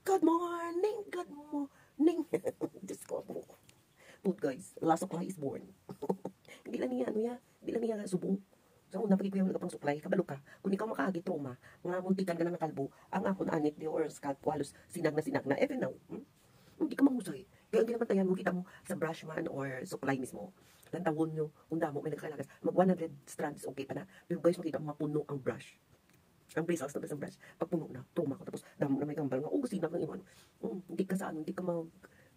Good morning! Good morning! Diyos ko po. Food guys, last supply is born. Hindi lang niya, hindi lang niya subong. So, una, pagkikuya mo pang supply, kabalo ka. Kung ikaw makaagi trauma, mga muntikan ka na ng kalbo, ang ako na anit, or scalp, halos sinag na, even now, hindi ka mahusay. Kaya ang ginabantayan mo, kita mo sa brush man or supply mismo. Lantawon nyo, kung damo, may nagkalagas. Mag 100 strands, okay pa na. Pero guys, makita mo, mapuno ang brush. Ang bristles na ang brush. Pag puno na, tuma ko. Tapos, damo na may kambal nga, sinag ng iwan. Hindi ka sa ano, hindi ka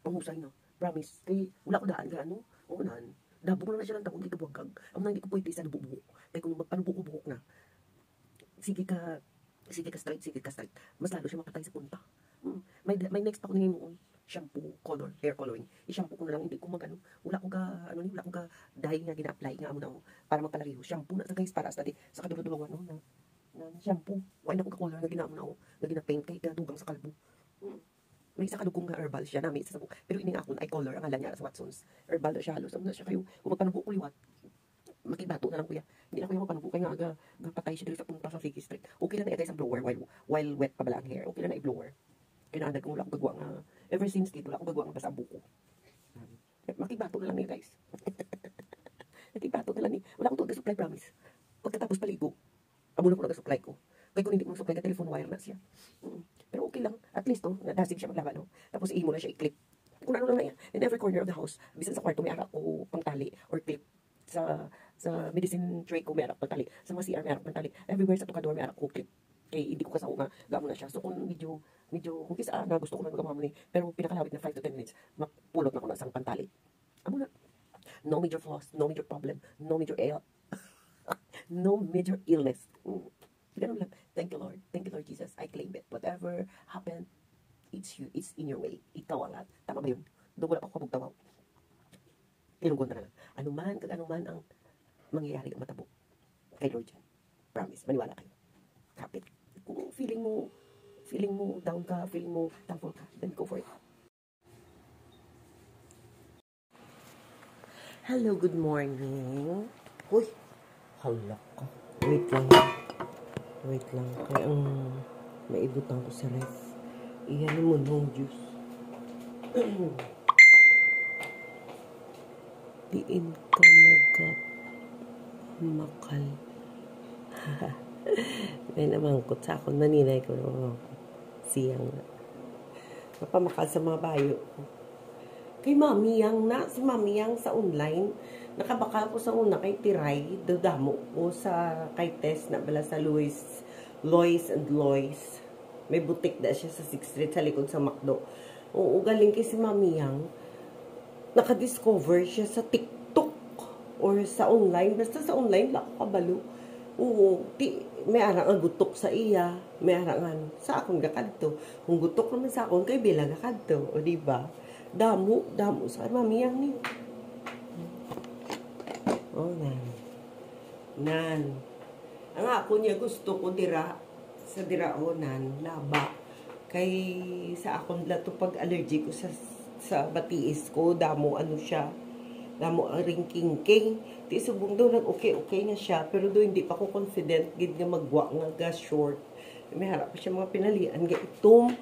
pangusay na. Promise. Kaya, wala ko daan, kaya ano, unahan. Dabo ko na siya lang tawon, hindi ka buwagag. Ang nang hindi ko pwede sa bubuhok. Kaya kung magpanubuko-buhok na, sige ka straight. Mas lalo siya mapatay sa punta. May next pa ko ngayon shampoo, hair coloring. I-shampoo ko na lang, hindi ko magano. Wala ko ga dye nga gina-apply nga amo na para magpalakiho. Shampoo na sa guys para sa sa kadulong na shampoo. Why na ko ka-color nga ginaamo na nga gina-paint kay dugang sa kalbo. May isa kadugong nga herbal siya na may isa sa pero ining akon ay color ang ala niya sa Watsons. Herbal siya halos na siya kayo kung magpanubo ko liwat. Makibato na lang kuya. Hindi na kuya magpanubo kay nga aga patay siya dito sa punta sa Sige Street. Okay na guys ang blower while wet pa bala ang hair. Okay na i-blower. Kinaanad kung wala akong gagawa nga ever since dito wala akong gagawa nga basta ang buko. Makibato na lang niya guys. Makibato na lang niya. Wala akong tuwag supply promise. Pagkatapos paligo, amo na ko nag-supply ko. Kaya kung hindi mo supply ka telephone wire na siya. Pero okay lang. At least, nadasig siya maglaba, no? Tapos, mo na siya i-clip. Kung ano lang na yan. In every corner of the house, bisan sa kwarto, may arak ko pangtali or clip. Sa medicine tray ko, may arak pangtali. Sa mga CR, may arak pangtali. Everywhere sa tukador, may arak ko clip. Kaya hindi ko kasao nga, gamo na siya. So, kung medyo, kung kisa na gusto ko na magamamo ni, pero pinakalawit na 5 to 10 minutes, mapulot na ko na isang pantali. Amo na. No major flaws, no major problem, no major no major illness. Ganun lang. Thank you, Lord. Thank you, Lord Jesus. I claim it. Whatever happened, it's you. It's in your way. Ikaw ang lahat. Tama ba yun? Doon wala pa ako kabugtawaw. Ilunggon na lang. Anuman ang mangyayari ang matabo. Kay Lord yan. Promise. Maniwala kayo. Kapit. Kung feeling mo down ka, feeling mo thankful ka, then go for it. Hello, good morning. Uy, hala ka. Wait lang. Kaya maibutan ko sa ref. Iyan mo nung juice. Diin ka nagkamakal. May namangkot sa akon. Maninay ko siyang napamakal sa mga bayo. Kay Mami Yang na. Si Mami Yang sa online. Nakabakal ko sa una kay Tiray. Dodamo ko sa kay Tess na bala sa Lois and Lois. May butik na siya sa 6th Street sa likod sa McDo. Oo, galing kay si Mami Yang. Nakadiscover siya sa TikTok or sa online. Basta sa online, lako kabalo. Oo, may arang ang gutok sa iya. May arangan sa akong gakadto. Kung gutok naman sa akong kay bilang gakadto. O diba? Damo sa Mami Yang ni. Oh, nan. Ang ako niya gusto ko sa diraonan, laba. Kay sa akong lato pag allergy ko sa batiis ko, damo siya. Damo ang ringking-king. Di subong daw okay na siya. Pero do hindi pa ko confident gid nga magwa nga short. May harap pa siya mga pinalian. Itom.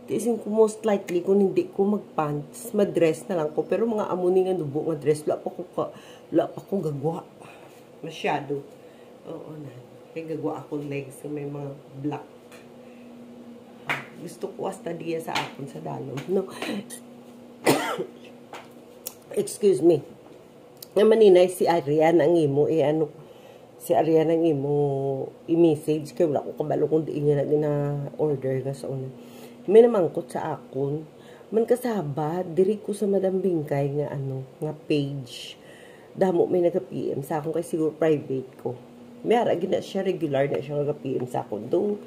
Tiisin ko most likely kung hindi ko magpants, madress na lang ko. Pero mga amuni nga nubo nga dress, wala pa ko gagwa. Masyado. Oo na. Kaya gagwa akong legs na may mga black. Gusto ko hasta diya sa akon sa dalom. No. Excuse me. Naman ninay si Arian ang imo si Arian ang imo i-message kay wala ko kabalo kung di niya na order nga sa una. May namangkot sa akon. Man kasaba, diri ko sa Madam Bingkay nga nga page. Damo may nag-PM sa akon kay siguro private ko. May ara gina siya regular na siya nag-PM sa akon. Do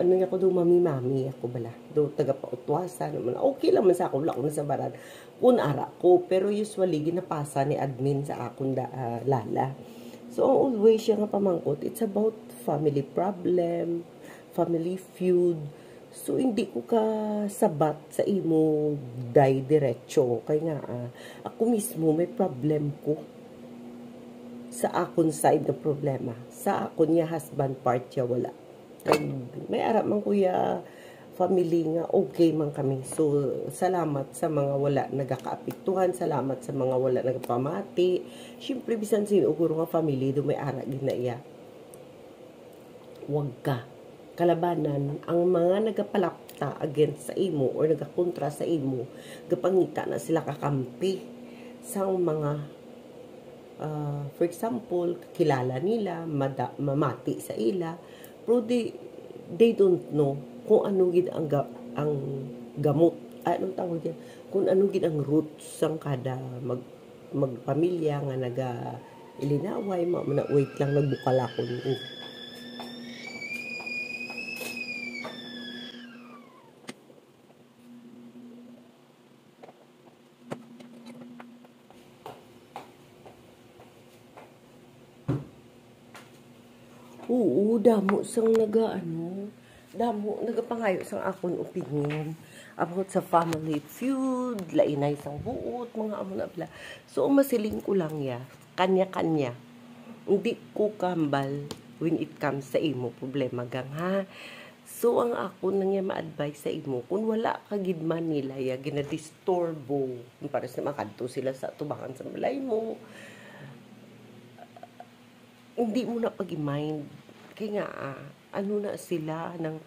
niya ko do mami ako bala. Do taga pautwasa naman. Okay lang man sa akon, wala ko na sa baran. Kun ara ko, pero usually ginapasa ni admin sa akon lala. So always siya nga pamangkot, it's about family problem, family feud. So, hindi ko ka sabat sa imo diretso. Kaya nga, ako mismo may problem ko sa akon side ng problema. Sa akon niya husband part siya wala. Kaya, may arap man kuya family nga okay man kami. So salamat sa mga wala nagakaapektuhan, salamat sa mga wala nagpamati. Syempre bisan sino guro nga family do may ara gid na iya. Wag ka kalabanan ang mga nagapalapta against sa imo or nagakontra sa imo, gapangita na sila kakampi sa mga for example, kilala nila, mamati sa ila, pero they don't know kung ano gid ang gamot, anong tawag yan, kung ano gid ang roots sang kada magpamilya nga naga ilinaway, wait lang, nagbukal ako. Oo, damo sang damo nagapangayo sang akon opinion about sa family feud, lainay sang buot, mga amo na bla. So masiling ko lang ya, kanya-kanya. Hindi ko kambal when it comes sa imo problema gang ha. So ang ako nang ma-advise sa imo, kung wala ka gid man nila ya ginadisturbo, para sa makadto sila sa tubangan sa balay mo, hindi mo na pag-mind. Kaya nga, ano na sila ng,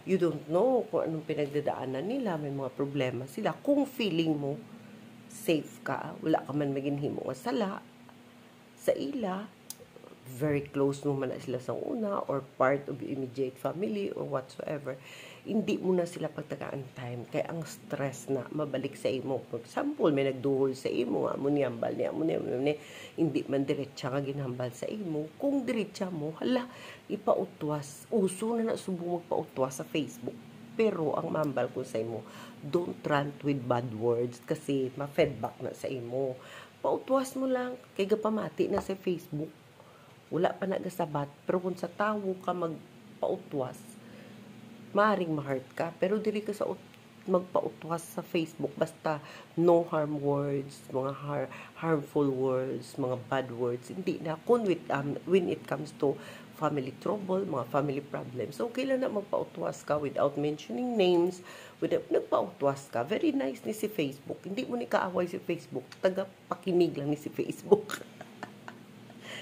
you don't know kung anong pinagdadaanan nila, may mga problema sila. Kung feeling mo, safe ka, wala ka man maginhimo nga sala, sa ila, very close mo man na sila sa una, or part of your immediate family, or whatsoever, hindi mo na sila pagtagaan time. Kaya ang stress na mabalik sa imo. For example, may nagduhol sa imo, amo niyambal niya, hindi man diretsa nga ginhambal sa imo. Kung diretsa mo, hala, ipautwas. Uso na subong magpautwas sa Facebook. Pero ang mambal ko sa imo, don't rant with bad words kasi ma-feedback na sa imo. Pautwas mo lang, kay gapamati na sa Facebook. Wala pa nagasabat, pero kung sa tawo ka magpautwas, maaring ma-hurt ka, pero dili ka sa magpautwas sa Facebook, basta no harm words, mga harmful words, mga bad words, hindi na. When it comes to family trouble, mga family problems, okay lang na magpautwas ka without mentioning names, nagpautwas ka, very nice ni si Facebook, hindi mo ni kaaway si Facebook, taga-pakinig lang ni si Facebook.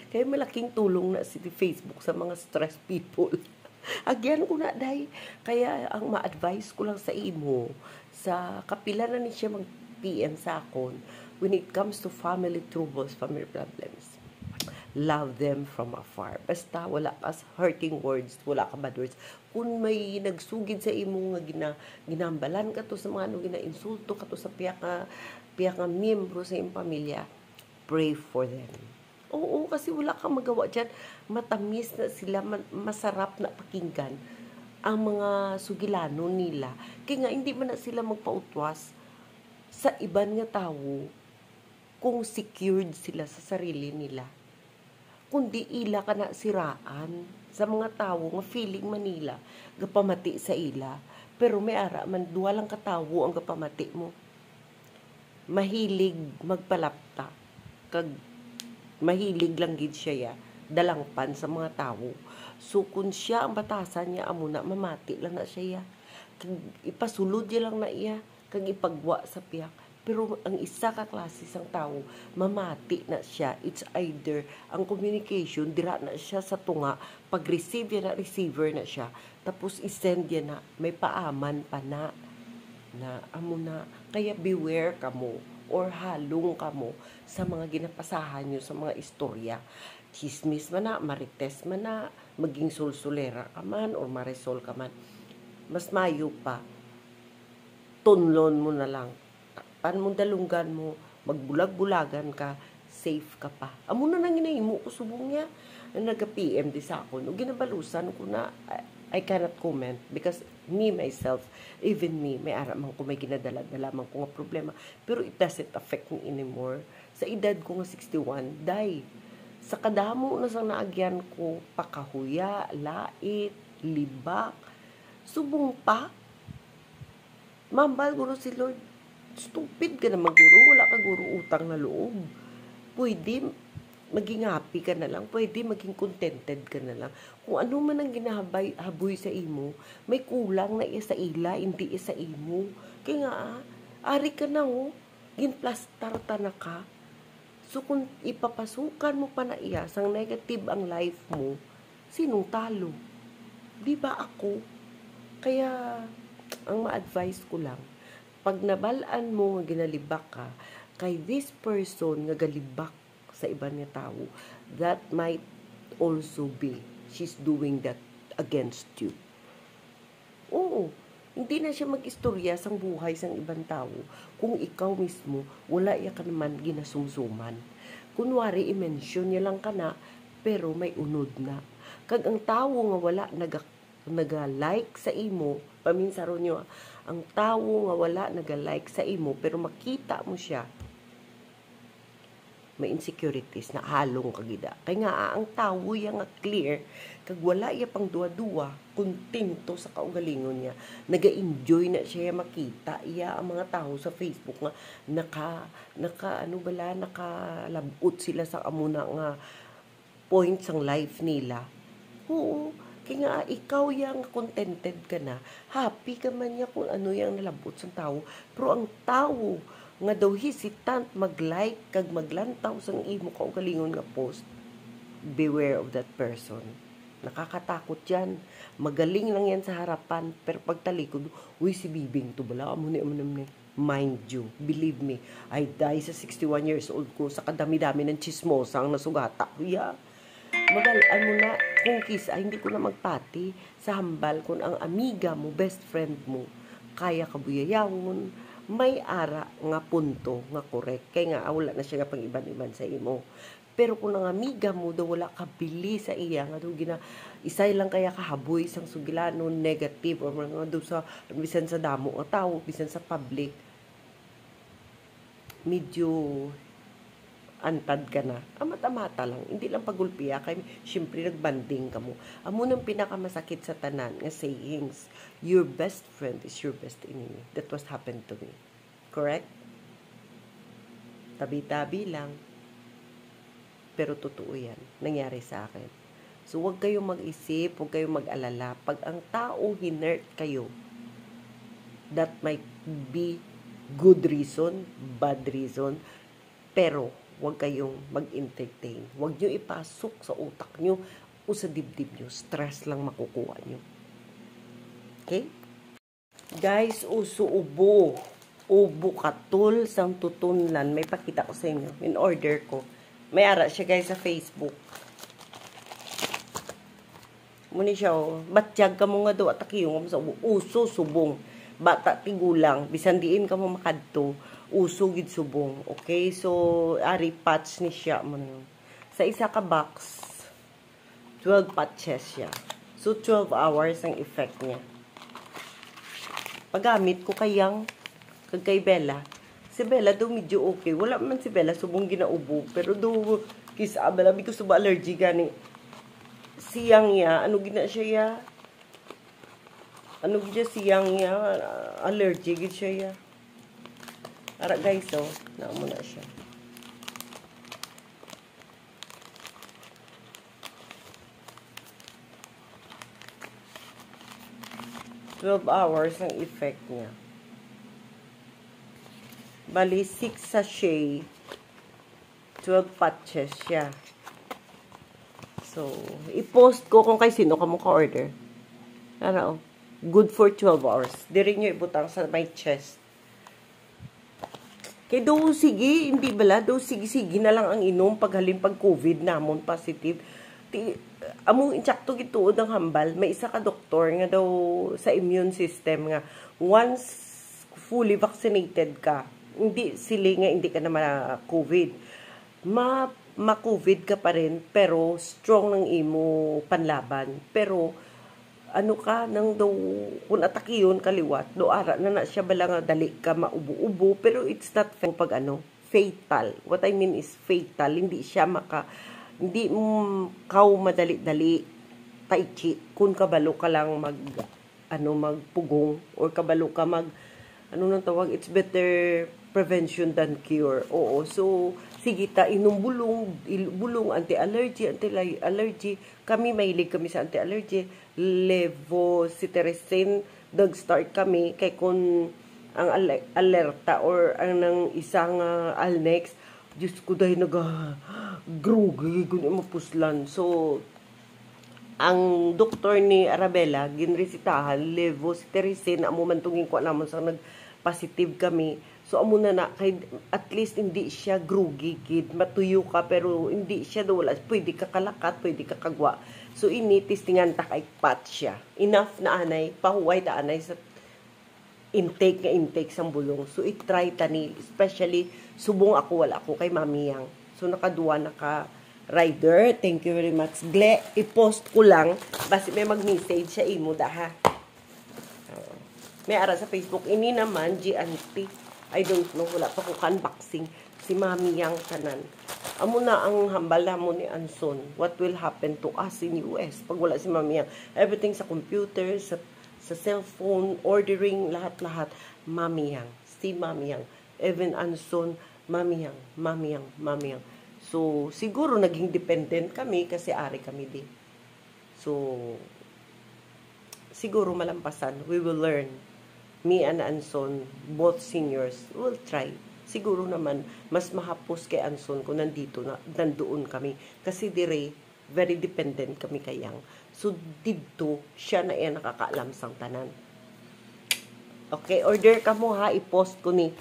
Kaya malaking tulong na si Facebook sa mga stressed people. Again ko na dahi. Kaya ang ma-advise ko lang sa imo, sa kapila na ni siya mag-PM sa akon, when it comes to family troubles, family problems, love them from afar. Basta wala ka hurting words, wala ka bad words. Kung may nagsugid sa imo nga ginambalan ka to sa mga gina-insulto ka to sa piyak nga miyembro sa imong pamilya, pray for them. Oo, kasi wala kang magawa dyan. Matamis na sila, masarap na pakinggan ang mga sugilano nila. Kaya nga, hindi man na sila magpautwas sa iban nga tao kung secured sila sa sarili nila. Kundi ila ka na siraan sa mga tao nga feeling Manila, gapamati sa ila. Pero may ara man, duwa lang katawo ang gapamati mo. Mahilig magpalapta. Mahilig lang gid siya dalangpan sa mga tao. So kung siya ang batasan niya amo na mamati lang na siya. Kag ipasulod niya lang na iya, kag ipagwa sa piyak. Pero ang isa ka klase sang tao, mamati na siya. It's either ang communication dira na siya sa tunga, pag-receive niya na receiver na siya, tapos i-send niya na may paaman pa na amo na. Kaya beware ka mo or halong ka mo sa mga ginapasahan nyo sa mga istorya. Chismis man na, marites man na, maging sulsulera ka man or marisol ka man. Mas mayo pa, tunlon mo na lang. Takpan mo dalunggan mo, magbulag-bulagan ka, safe ka pa. Amo na nang ginahimo ko subong niya. Nag-PM di sa ako. No, ginabalusan ko na, I cannot comment because me, myself, even me, may aramang ko may ginadala-dala man ko nga problema. Pero it doesn't affect me anymore. Sa edad ko nga 61, sa kadamo na sang naagyan ko, pakahuya, lait, libak, subong pa. Mambal, guro si Lord, stupid ka naman guro, wala ka guro utang na loob. Pwede, maging happy ka na lang, pwede maging contented ka na lang. Kung ano man ang ginahaboy sa imo, may kulang na iya sa ila, hindi iya sa imo. Kaya nga, ari ka na ginplastar ta na ka. So kung ipapasukan mo pa na iya, sang negative ang life mo, sinong talo? Di ba ako? Kaya, ang ma-advise ko lang, pag nabalaan mo nga ginalibak ka, kay this person nga galibak sa iba niya tao, that might also be she's doing that against you. Oo, hindi na siya mag-istorya sang buhay sang ibang tao kung ikaw mismo wala iya ka naman ginasumsuman. Kunwari i-mention niya lang ka na pero may unod na. Kag ang tao nga wala naga-like sa imo, paminsaro nyo, ang tao nga wala naga-like sa imo pero makita mo siya, may insecurities na halong kagida. Kaya nga, ang tao yang clear, kag wala iya pang duwa-duwa, kontento sa kaugalingon niya, naga-enjoy na siya makita iya ang mga tao sa Facebook nga, nakalabot sila sa amuna nga points ang life nila. Oo, kaya nga, ikaw yang contented ka na, happy ka man niya kung ano yang nalabot sa tao, pero ang tao, nga daw hesitant mag-like kag maglantaw sang imo kaugalingon nga post, beware of that person. Nakakatakot yan. Magaling lang yan sa harapan, pero pagtalikod, uy, si Bibing to bala, amo ni. Mind you, believe me, I die sa 61 years old ko sa kadami-dami ng chismosa ang nasugata. Yeah. Magalaan mo na, kung kisa, hindi ko na magpati sa hambal kung ang amiga mo, best friend mo, kaya kabuyayawon, may ara nga punto nga correct. Kaya nga, wala na siya nga pang iban-iban sa imo. Pero kung ang amiga mo, daw wala kabili sa iya, nga daw isay lang kaya kahaboy sang sugilanon, negative, or mga daw sa, bisan sa damo nga tao, bisan sa public, medyo antad ka na. Amata-mata lang. Hindi lang pagulpiya. Kaya, syempre, nagbanding ka mo. Amo nang pinakamasakit sa tanan nga sayings, your best friend is your best enemy. That was happened to me. Correct? Tabi-tabi lang. Pero totoo yan. Nangyari sa akin. So, huwag kayong mag-isip, huwag kayong mag-alala. Pag ang tao hinert kayo, that might be good reason, bad reason, pero huwag kayong mag-entertain. Huwag nyo ipasok sa utak nyo o sa dibdib nyo. Stress lang makukuha nyo. Okay? Guys, ubo. Ubo katul sang tutunlan. May pakita ko sa inyo. In order ko. May ara siya guys sa Facebook. Muni siya batjag ka mo nga do at takiyong sa uso subong. Bata tigulang. Bisan diin ka mo makadto. Uso gid subong. Okay? So, ari patch ni siya mo. Sa isa ka box, 12 patches siya. So, 12 hours ang effect niya. Paggamit ko kay Bella. Si Bella daw medyo okay. Wala man si Bella subong ginaubo. Pero daw, kisa Bella, because of allergy gani. Siyang ya, ano gina siya ya? Ano gina siyang ya? Allergy gid siya ya. Ara guys, naamo na siya. $12 hours ang effect niya. Bali, 6 sachet, 12 patches siya. So, i-post ko kung kay sino ka mo ka-order. Ano, good for 12 hours. Di rin nyo ibutang sa my chest. Kaya daw sige, hindi bala, daw sige na lang ang inom paghalim pag COVID namon positive. Among insakto gituod ang hambal, may isa ka doktor nga daw sa immune system nga once fully vaccinated ka, hindi sili nga hindi ka na ma-COVID. Ma-COVID ka pa rin, pero strong ng imo panlaban. Pero ano ka nang daw kung atake yun kaliwat do ara na siya bala nga dali ka maubo-ubo pero it's not pag fatal. What I mean is fatal, hindi siya hindi kaw madali-dali taichi kung kabalo ka lang magpugong or kabalo ka ano nang tawag, it's better prevention than cure. Oo, so, sige ta, inom bulong, anti-allergy, anti-allergy. Kami, mahilig kami sa anti-allergy. Levocetirizine, nag-start kami, kay kung ang alerta or ang nang isang Alnex, Diyos ko dahil nag-grogi, kung mapuslan. So, ang doktor ni Arabella ginresitahan levocetirizine amo man tunging ko namon sa nag-positive kami. So amo na kay at least hindi siya grogi kid, matuyo ka pero hindi siya wala pwede ka kalakat, pwede ka kagwa. So ini testingan ta kay pat siya. Enough na anay pahuway ta anay sa intake sang bulong. So i-try tani, especially subong ako wala ako kay Mami Yang. So nakaduwa naka rider, thank you very much. Gle, i-post ko lang basi may mag-message sa imo da ha. May ara sa Facebook ini naman G auntie. I don't know, wala pa ko unboxing si Mami Yang tanan. Amo na ang hambal mo ni Anson. What will happen to us in US pag wala si Mami Yang? Everything sa computer, sa cellphone, ordering, lahat-lahat, Mami Yang. Si Mami Yang. Even Anson, Mami Yang, Mami Yang, Mami Yang. So, siguro naging dependent kami kasi ari kami di. So, siguro malampasan. We will learn. Me and Anson, both seniors, will try. Siguro naman, mas mahapos kay Anson kung nandoon kami. Kasi dire, very dependent kami kay Yang. So, dito, siya na yan nakakaalam sang tanan. Okay, order ka mo ha, i-post ko ni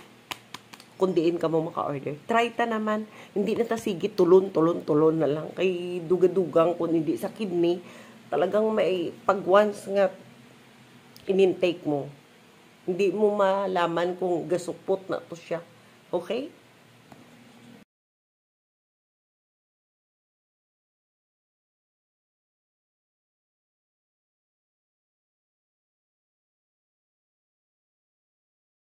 kung diin ka mo maka-order. Try ta naman. Hindi na ta sige tulon na lang. Kay dugadugang kung hindi sa kidney, talagang may pag once nga in-intake mo, hindi mo malaman kung gasupot na to siya. Okay?